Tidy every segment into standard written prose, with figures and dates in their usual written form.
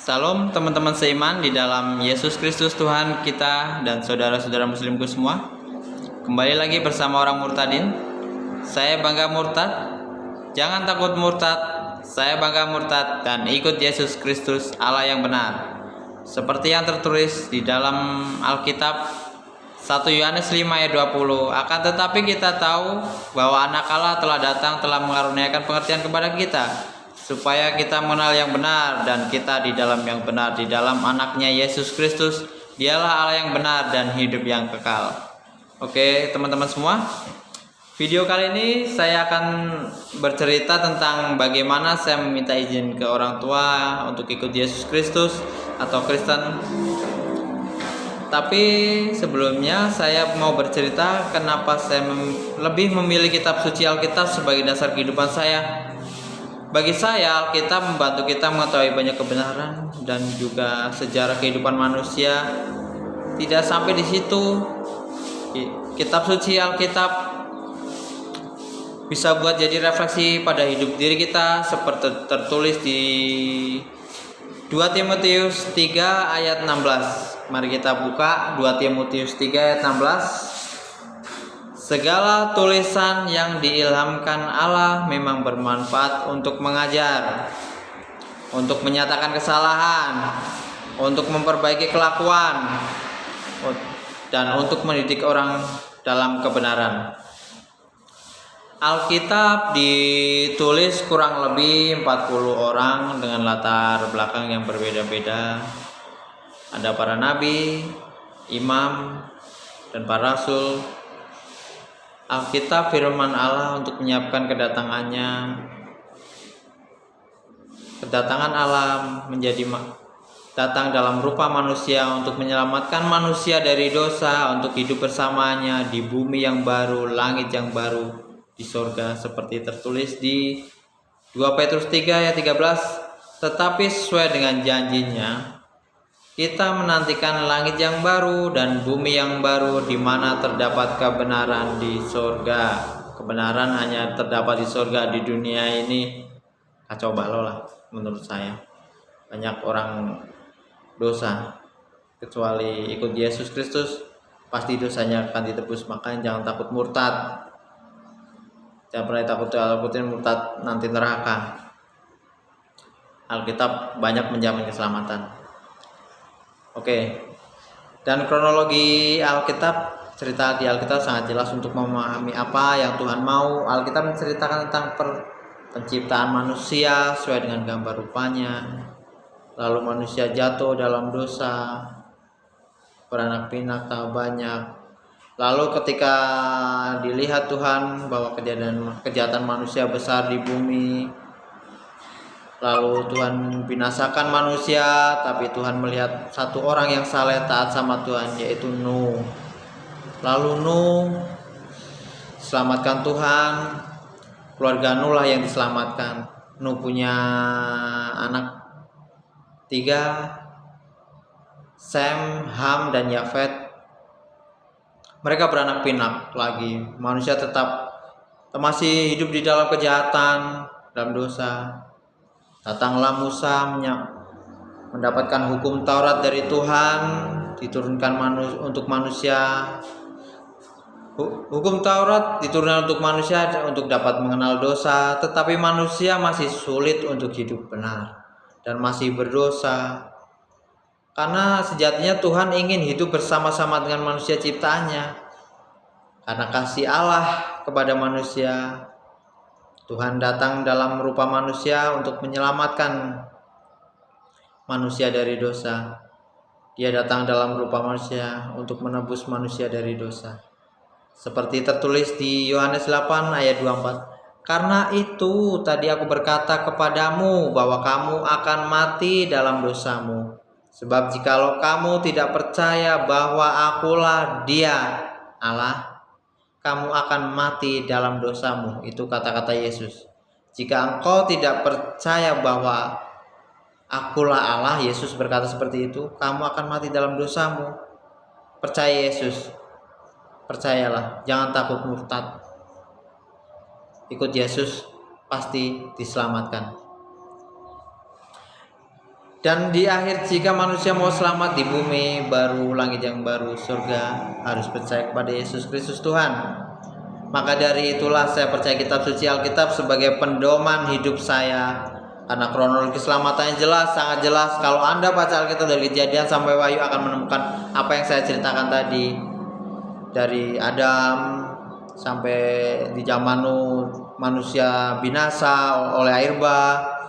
Salam teman-teman seiman di dalam Yesus Kristus Tuhan kita dan saudara-saudara muslimku semua. Kembali lagi bersama orang murtadin. Saya bangga murtad. Jangan takut murtad. Saya bangga murtad dan ikut Yesus Kristus Allah yang benar. Seperti yang tertulis di dalam Alkitab 1 Yohanes 5 ayat 20. Akan tetapi kita tahu bahwa anak Allah telah datang, telah mengaruniakan pengertian kepada kita, supaya kita mengenal yang benar, dan kita di dalam yang benar, di dalam anaknya Yesus Kristus. Dialah Allah yang benar dan hidup yang kekal. Oke teman-teman semua, video kali ini saya akan bercerita tentang bagaimana saya meminta izin ke orang tua untuk ikut Yesus Kristus atau Kristen. Tapi sebelumnya saya mau bercerita kenapa saya lebih memilih kitab suci Alkitab sebagai dasar kehidupan saya. Bagi saya, Alkitab membantu kita mengetahui banyak kebenaran dan juga sejarah kehidupan manusia. Tidak sampai di situ, kitab suci Alkitab bisa buat jadi refleksi pada hidup diri kita, seperti tertulis di 2 Timotius 3 ayat 16. Mari kita buka 2 Timotius 3 ayat 16. Segala tulisan yang diilhamkan Allah memang bermanfaat untuk mengajar, untuk menyatakan kesalahan, untuk memperbaiki kelakuan, dan untuk mendidik orang dalam kebenaran. Alkitab ditulis kurang lebih 40 orang dengan latar belakang yang berbeda-beda. Ada para nabi, imam, dan para rasul. Alkitab firman Allah untuk menyiapkan kedatangan Allah menjadi datang dalam rupa manusia untuk menyelamatkan manusia dari dosa, untuk hidup bersamanya di bumi yang baru, langit yang baru, di sorga, seperti tertulis di 2 Petrus 3 ayat 13. Tetapi sesuai dengan janjinya, kita menantikan langit yang baru dan bumi yang baru di mana terdapat kebenaran di sorga. Kebenaran hanya terdapat di sorga. Di dunia ini kacau balau lah menurut saya. Banyak orang dosa. Kecuali ikut Yesus Kristus, pasti dosanya akan ditebus. Makanya jangan takut murtad. Jangan pernah takutin murtad, nanti neraka. Alkitab banyak menjamin keselamatan. Oke, dan kronologi Alkitab, cerita di Alkitab sangat jelas untuk memahami apa yang Tuhan mau. Alkitab menceritakan tentang penciptaan manusia sesuai dengan gambar rupanya. Lalu manusia jatuh dalam dosa, beranak pinak tak banyak. Lalu ketika dilihat Tuhan bahwa kejahatan manusia besar di bumi, lalu Tuhan binasakan manusia, tapi Tuhan melihat satu orang yang saleh taat sama Tuhan, yaitu Nuh. Lalu Nuh selamatkan Tuhan, keluarga Nuh lah yang diselamatkan. Nuh punya anak 3, Sem, Ham, dan Yafet. Mereka beranak pinak lagi. Manusia tetap masih hidup di dalam kejahatan, dalam dosa. Datanglah Musa mendapatkan hukum Taurat dari Tuhan, diturunkan untuk manusia. Hukum Taurat diturunkan untuk manusia untuk dapat mengenal dosa, tetapi manusia masih sulit untuk hidup benar dan masih berdosa. Karena sejatinya Tuhan ingin hidup bersama-sama dengan manusia ciptaannya. Karena kasih Allah kepada manusia, Tuhan datang dalam rupa manusia untuk menyelamatkan manusia dari dosa. Dia datang dalam rupa manusia untuk menebus manusia dari dosa. Seperti tertulis di Yohanes 8 ayat 24. Karena itu tadi aku berkata kepadamu bahwa kamu akan mati dalam dosamu. Sebab jikalau kamu tidak percaya bahwa akulah Dia, Allah, kamu akan mati dalam dosamu. Itu kata-kata Yesus. Jika engkau tidak percaya bahwa akulah Allah, Yesus berkata seperti itu, kamu akan mati dalam dosamu. Percaya Yesus. Percayalah, jangan takut murtad. Ikut Yesus, pasti diselamatkan. Dan di akhir, jika manusia mau selamat di bumi baru, langit yang baru, surga, harus percaya kepada Yesus Kristus Tuhan. Maka dari itulah saya percaya kitab suci Alkitab sebagai pedoman hidup saya. Karena kronologi keselamatannya jelas, sangat jelas. Kalau Anda baca Alkitab dari Kejadian sampai Wahyu akan menemukan apa yang saya ceritakan tadi. Dari Adam sampai di zaman Nuh, manusia binasa oleh air bah.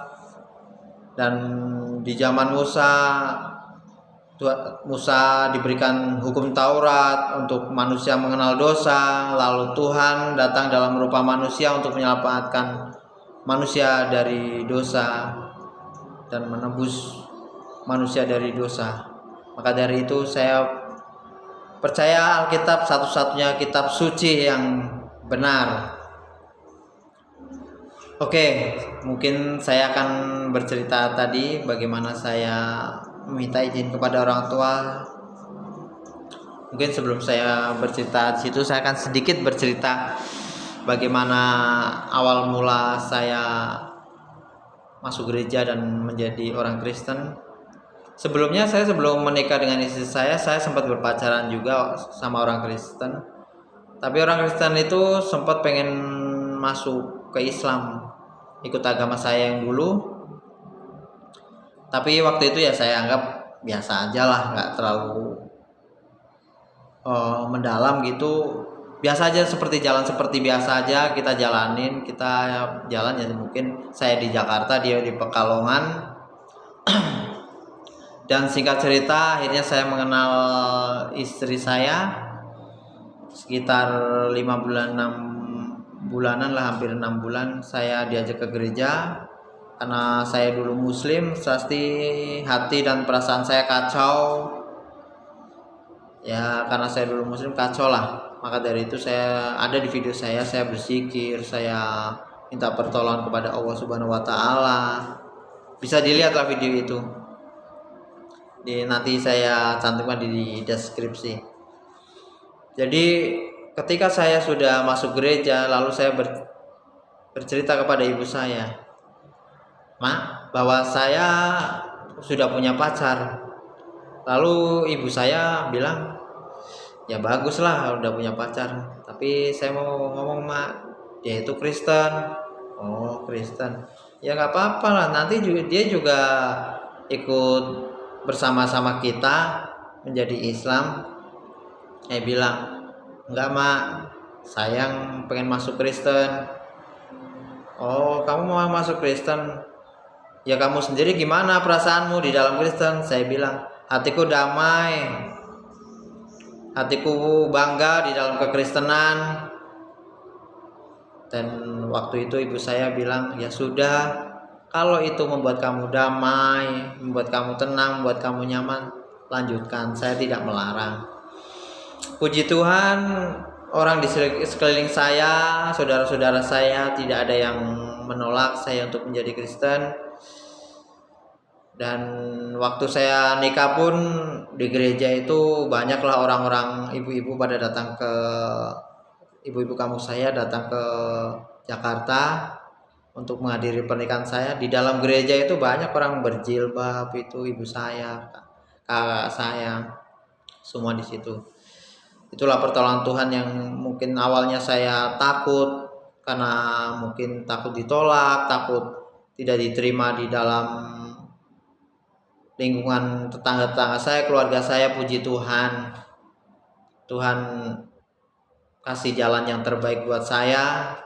Dan di zaman Musa diberikan hukum Taurat untuk manusia mengenal dosa, lalu Tuhan datang dalam rupa manusia untuk menyelamatkan manusia dari dosa dan menebus manusia dari dosa. Maka dari itu saya percaya Alkitab satu-satunya kitab suci yang benar. Oke, mungkin saya akan bercerita tadi bagaimana saya meminta izin kepada orang tua. Mungkin sebelum saya bercerita di situ, saya akan sedikit bercerita bagaimana awal mula saya masuk gereja dan menjadi orang Kristen. Sebelumnya sebelum menikah dengan istri saya sempat berpacaran juga sama orang Kristen. Tapi orang Kristen itu sempat pengen masuk ke Islam, ikut agama saya yang dulu. Tapi waktu itu ya saya anggap biasa aja lah, nggak terlalu mendalam gitu. Biasa aja, seperti jalan seperti biasa aja kita jalanin. Kita jalan ya, mungkin saya di Jakarta, dia di Pekalongan. Dan singkat cerita, akhirnya saya mengenal istri saya sekitar 5 bulan, 6 bulanan lah, hampir 6 bulan saya diajak ke gereja. Karena saya dulu muslim, pasti hati dan perasaan saya kacau. Ya karena saya dulu muslim, kacau lah. Maka dari itu saya ada di video saya berzikir, saya minta pertolongan kepada Allah Subhanahu wa taala. Bisa dilihatlah video itu. Nanti saya cantumkan di deskripsi. Jadi ketika saya sudah masuk gereja, lalu saya bercerita kepada ibu saya, "Mak, bahwa saya sudah punya pacar." Lalu ibu saya bilang, "Ya baguslah udah punya pacar, tapi saya mau ngomong, Mak, dia itu Kristen." "Oh, Kristen. Ya nggak apa-apa lah, nanti dia juga ikut bersama-sama kita menjadi Islam." Saya bilang, "Enggak, Mak, sayang pengen masuk Kristen." "Oh, kamu mau masuk Kristen? Ya kamu sendiri gimana perasaanmu di dalam Kristen?" Saya bilang, "Hatiku damai, hatiku bangga di dalam kekristenan." Dan waktu itu ibu saya bilang, "Ya sudah, kalau itu membuat kamu damai, membuat kamu tenang, membuat kamu nyaman, lanjutkan, saya tidak melarang." Puji Tuhan, orang di sekeliling saya, saudara-saudara saya, tidak ada yang menolak saya untuk menjadi Kristen. Dan waktu saya nikah pun di gereja itu banyaklah orang-orang, ibu-ibu pada datang ke, ibu-ibu kamu saya datang ke Jakarta untuk menghadiri pernikahan saya. Di dalam gereja itu banyak orang berjilbab, itu ibu saya, kakak saya, semua di situ. Itulah pertolongan Tuhan yang mungkin awalnya saya takut, karena mungkin takut ditolak, takut tidak diterima di dalam lingkungan tetangga-tetangga saya, keluarga saya. Puji Tuhan, Tuhan kasih jalan yang terbaik buat saya.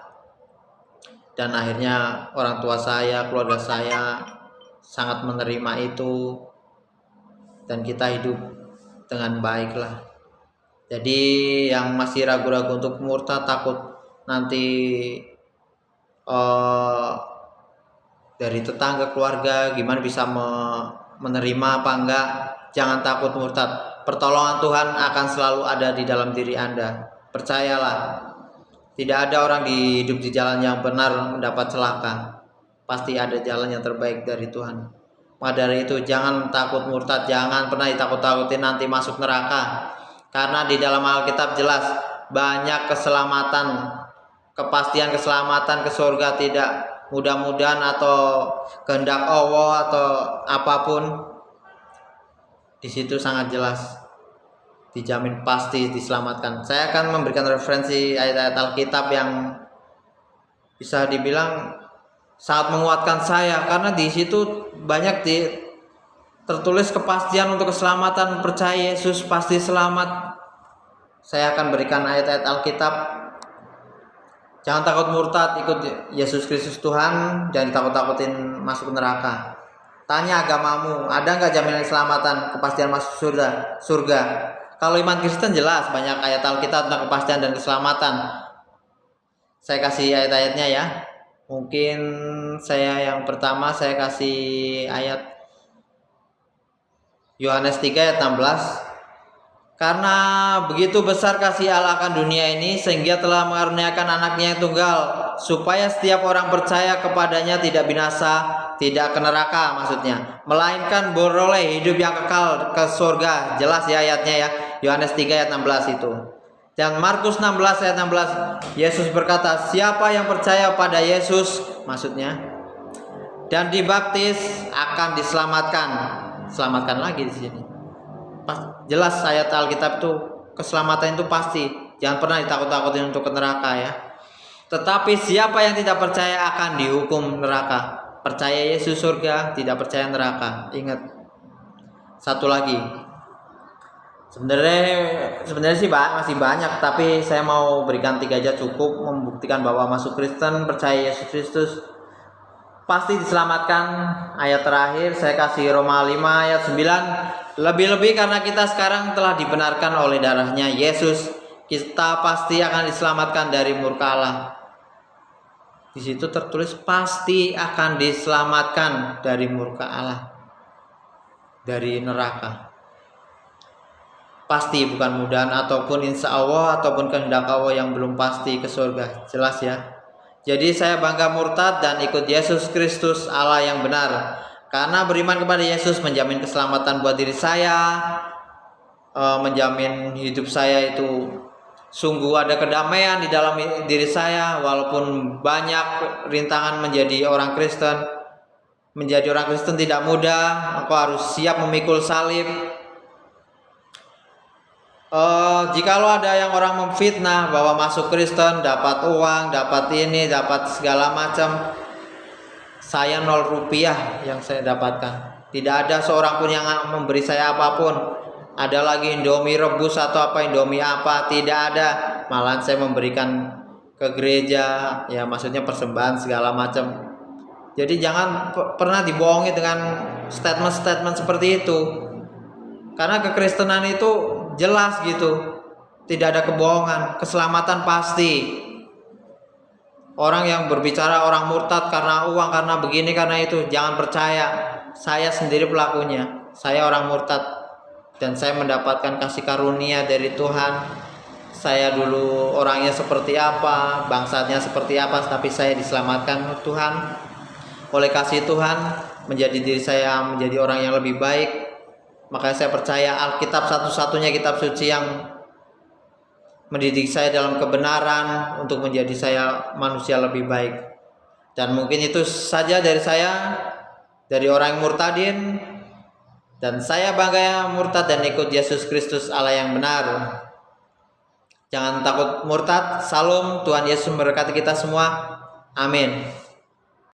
Dan akhirnya orang tua saya, keluarga saya sangat menerima itu, dan kita hidup dengan baik lah. Jadi yang masih ragu-ragu untuk murtad, takut nanti dari tetangga, keluarga gimana bisa menerima apa enggak, jangan takut murtad. Pertolongan Tuhan akan selalu ada di dalam diri Anda. Percayalah, tidak ada orang hidup di jalan yang benar mendapat celaka. Pasti ada jalan yang terbaik dari Tuhan. Maka dari itu jangan takut murtad, jangan pernah ditakut-takutin nanti masuk neraka. Karena di dalam Alkitab jelas banyak keselamatan, kepastian keselamatan ke surga tidak mudah-mudahan atau kehendak Allah atau apapun, di situ sangat jelas dijamin pasti diselamatkan. Saya akan memberikan referensi ayat-ayat Alkitab yang bisa dibilang sangat menguatkan saya, karena di situ banyak tertulis kepastian untuk keselamatan. Percaya Yesus pasti selamat. Saya akan berikan ayat-ayat Alkitab. Jangan takut murtad, ikut Yesus Kristus Tuhan, jangan takut-takutin masuk neraka. Tanya agamamu, ada nggak jaminan keselamatan, kepastian masuk surga? Kalau iman Kristen jelas banyak ayat Alkitab tentang kepastian dan keselamatan. Saya kasih ayat-ayatnya ya. Mungkin saya yang pertama saya kasih ayat Yohanes 3 ayat 16. Karena begitu besar kasih Allah akan dunia ini, sehingga telah mengaruniakan anaknya yang tunggal, supaya setiap orang percaya kepadanya tidak binasa, tidak ke neraka maksudnya, melainkan beroleh hidup yang kekal ke surga. Jelas ya ayatnya ya, Yohanes 3 ayat 16 itu. Dan Markus 16 ayat 16, Yesus berkata, siapa yang percaya pada Yesus maksudnya dan dibaptis akan diselamatkan. Selamatkan lagi di sini. Jelas ayat Alkitab itu keselamatan itu pasti. Jangan pernah ditakut-takutin untuk ke neraka ya. Tetapi siapa yang tidak percaya akan dihukum neraka. Percaya Yesus surga, tidak percaya neraka. Ingat. Satu lagi. Sebenarnya sih masih banyak, tapi saya mau berikan 3 aja cukup membuktikan bahwa masuk Kristen, percaya Yesus Kristus pasti diselamatkan. Ayat terakhir saya kasih Roma 5 ayat 9. Lebih-lebih karena kita sekarang telah dibenarkan oleh darahnya Yesus, kita pasti akan diselamatkan dari murka Allah. Di situ tertulis pasti akan diselamatkan dari murka Allah, dari neraka. Pasti, bukan mudahan ataupun insya Allah ataupun kehendak Allah yang belum pasti ke surga. Jelas ya. Jadi saya bangga murtad dan ikut Yesus Kristus Allah yang benar. Karena beriman kepada Yesus menjamin keselamatan buat diri saya, menjamin hidup saya itu sungguh ada kedamaian di dalam diri saya. Walaupun banyak rintangan menjadi orang Kristen. Menjadi orang Kristen tidak mudah, engkau harus siap memikul salib. Jikalau ada yang orang memfitnah bahwa masuk Kristen dapat uang, dapat ini, dapat segala macam, saya 0 rupiah yang saya dapatkan. Tidak ada seorang pun yang memberi saya apapun. Ada lagi Indomie rebus atau apa, Indomie apa, tidak ada. Malahan saya memberikan ke gereja, ya maksudnya persembahan segala macam. Jadi jangan pernah dibohongi dengan statement-statement seperti itu. Karena kekristenan itu jelas gitu, tidak ada kebohongan, keselamatan pasti. Orang yang berbicara orang murtad karena uang, karena begini, karena itu, jangan percaya. Saya sendiri pelakunya, saya orang murtad dan saya mendapatkan kasih karunia dari Tuhan. Saya dulu orangnya seperti apa, bangsanya seperti apa, tapi saya diselamatkan Tuhan. Oleh kasih Tuhan menjadi diri saya menjadi orang yang lebih baik. Makanya saya percaya Alkitab satu-satunya kitab suci yang mendidik saya dalam kebenaran untuk menjadi saya manusia lebih baik. Dan mungkin itu saja dari saya, dari orang yang murtadin. Dan saya bangga murtad dan ikut Yesus Kristus Allah yang benar. Jangan takut murtad. Salam, Tuhan Yesus memberkati kita semua. Amin.